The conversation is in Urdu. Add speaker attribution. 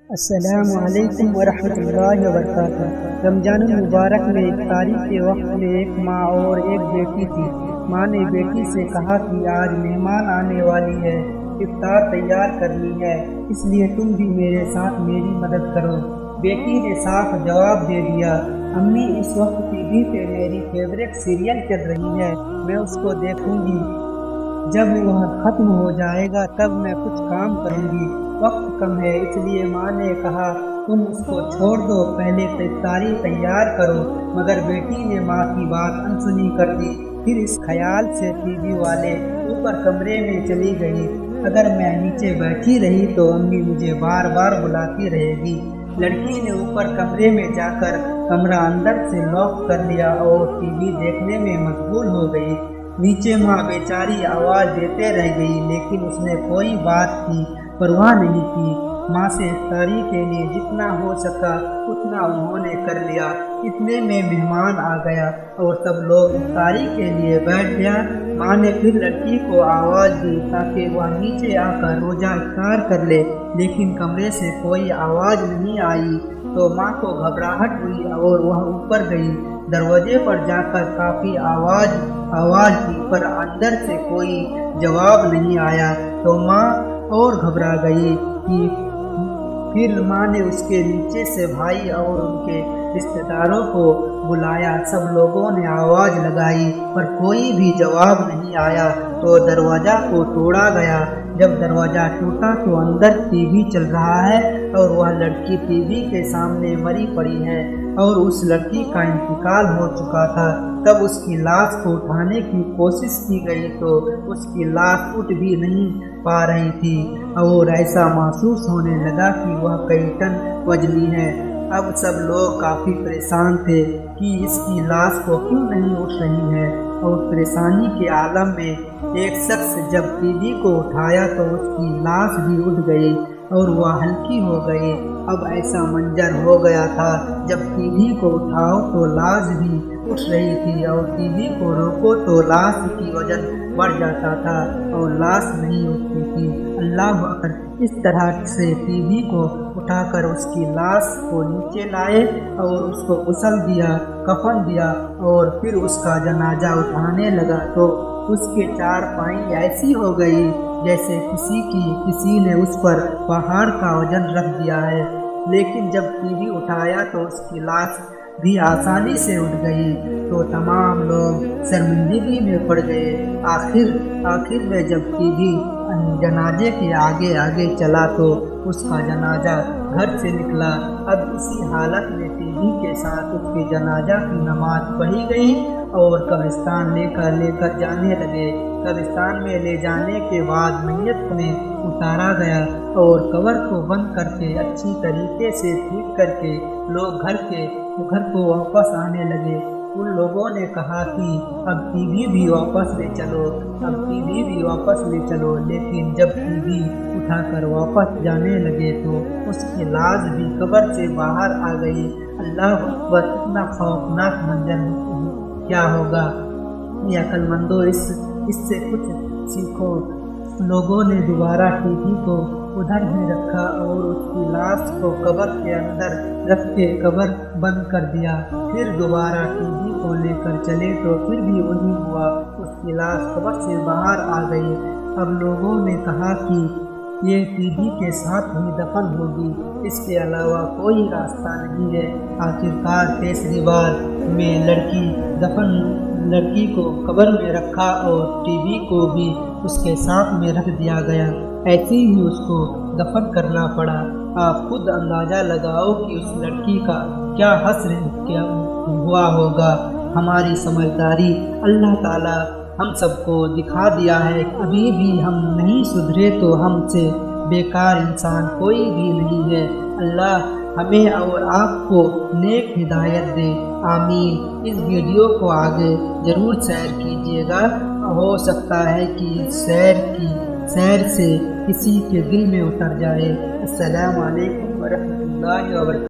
Speaker 1: السلام علیکم ورحمۃ اللہ وبرکاتہ۔ رمضان المبارک میں افطاری کے وقت میں ایک ماں اور ایک بیٹی تھی۔ ماں نے بیٹی سے کہا کہ آج مہمان آنے والی ہے، افطار تیار کرنی ہے، اس لیے تم بھی میرے ساتھ میری مدد کرو۔ بیٹی نے صاف جواب دے دیا، امی اس وقت ٹی وی پہ میری فیوریٹ سیریل چل رہی ہے، میں اس کو دیکھوں گی، جب وہ ختم ہو جائے گا تب میں کچھ کام کروں گی، وقت کم ہے۔ اس لیے ماں نے کہا تم اس کو چھوڑ دو، پہلے افطاری تیار کرو، مگر بیٹی نے ماں کی بات انسنی کر دی۔ پھر اس خیال سے ٹی وی والے اوپر کمرے میں چلی گئی، اگر میں نیچے بیٹھی رہی تو امی مجھے بار بار بلاتی رہے گی۔ لڑکی نے اوپر کمرے میں جا کر کمرہ اندر سے لاک کر لیا اور ٹی وی دیکھنے میں مشغول ہو گئی۔ نیچے ماں بیچاری آواز دیتے رہ گئی، لیکن اس نے کوئی بات کی پرواہ نہیں کی۔ ماں سے افطاری کے لیے جتنا ہو سکا اتنا انہوں نے کر لیا۔ اتنے میں مہمان آ گیا اور سب لوگ افطاری کے لیے بیٹھ گیا۔ ماں نے پھر لڑکی کو آواز دی تاکہ وہ نیچے آ کر روزہ افطار کر لے، لیکن کمرے سے کوئی آواز نہیں آئی تو ماں کو گھبراہٹ ہوئی اور وہ اوپر گئی۔ دروازے پر جا کر کافی آواز کی، پر اندر سے کوئی جواب نہیں آیا تو ماں اور گھبرا گئی۔ پھر ماں نے اس کے نیچے سے بھائی اور ان کے رشتہ داروں کو بلایا۔ سب لوگوں نے آواز لگائی پر کوئی بھی جواب نہیں آیا تو دروازہ کو توڑا گیا۔ جب دروازہ ٹوٹا تو اندر ٹی وی چل رہا ہے اور وہ لڑکی ٹی وی کے سامنے مری پڑی ہے اور اس لڑکی کا انتقال ہو چکا تھا۔ تب اس کی لاش کو اٹھانے کی کوشش کی گئی تو اس کی لاش اٹھ بھی نہیں پا رہی تھی اور ایسا محسوس ہونے لگا کہ وہ کئی ٹن وزنی ہے۔ اب سب لوگ کافی پریشان تھے کہ اس کی لاش کو کیوں نہیں اٹھ رہی ہے، اور پریشانی کے عالم میں ایک شخص جب ٹی وی کو اٹھایا تو اس کی لاش بھی اٹھ گئی اور وہ ہلکی ہو گئی۔ اب ایسا منظر ہو گیا تھا، جب ٹی وی کو اٹھاؤ تو لاش بھی اٹھ رہی تھی اور ٹی وی کو روکو تو لاش کی وزن بڑھ جاتا تھا اور لاش نہیں اٹھتی تھی۔ اللہ اکبر! اس طرح سے ٹی وی کو اٹھا کر اس کی لاش کو نیچے لائے اور اس کو غسل دیا، کفن دیا اور پھر اس کا جنازہ اٹھانے لگا تو اس کے چار پائیں ایسی ہو گئی جیسے کسی نے اس پر پہاڑ کا وزن رکھ دیا ہے۔ لیکن جب ٹی وی اٹھایا تو اس کی لاش بھی آسانی سے اٹھ گئی تو تمام لوگ شرمندگی میں پڑ گئے۔ آخر میں جب ٹی وی جنازے کے آگے چلا تو اس کا جنازہ گھر سے نکلا۔ اب اسی حالت میں ٹی وی کے ساتھ اس کے جنازہ کی نماز پڑھی گئی اور قبرستان لے کر جانے لگے۔ قبرستان میں لے جانے کے بعد میت میں اتارا گیا اور قبر کو بند کر کے اچھی طریقے سے ٹھیک کر کے لوگ گھر کو واپس آنے لگے۔ ان لوگوں نے کہا کہ اب ٹی وی بھی واپس لے چلو، لیکن جب ٹی وی اٹھا کر واپس جانے لگے تو اس کی لاش بھی قبر سے باہر آ گئی۔ اللہ اکبر! اتنا خوفناک منظر کیا ہوگا؟ یہ عقل مندوں، اس سے کچھ سیکھو۔ لوگوں نے دوبارہ ٹی وی کو ادھر ہی رکھا اور اس کی لاش کو قبر کے اندر رکھ کے قبر بند کر دیا۔ پھر دوبارہ ٹی وی کو لے کر چلے تو پھر بھی وہی ہوا، اس کی لاش قبر سے باہر آ گئی۔ اب لوگوں نے کہا کہ یہ ٹی وی کے ساتھ ہی دفن ہوگی، اس کے علاوہ کوئی راستہ نہیں ہے۔ آخرکار تیسری بار میں لڑکی کو قبر میں رکھا اور ٹی وی کو بھی اس کے ساتھ میں رکھ دیا گیا، ایسے ہی اس کو دفن کرنا پڑا۔ آپ خود اندازہ لگاؤ کہ اس لڑکی کا کیا حشر ہوا ہوگا۔ ہماری سمجھداری اللہ تعالیٰ ہم سب کو دکھا دیا ہے، ابھی بھی ہم نہیں سدھرے تو ہم سے بیکار انسان کوئی بھی نہیں ہے۔ اللہ ہمیں اور آپ کو نیک ہدایت دے، آمین۔ اس ویڈیو کو آگے ضرور شیئر کیجیے گا، ہو سکتا ہے کہ شیئر سے کسی کے دل میں اتر جائے۔ السلام علیکم ورحمۃ اللہ وبرکاتہ۔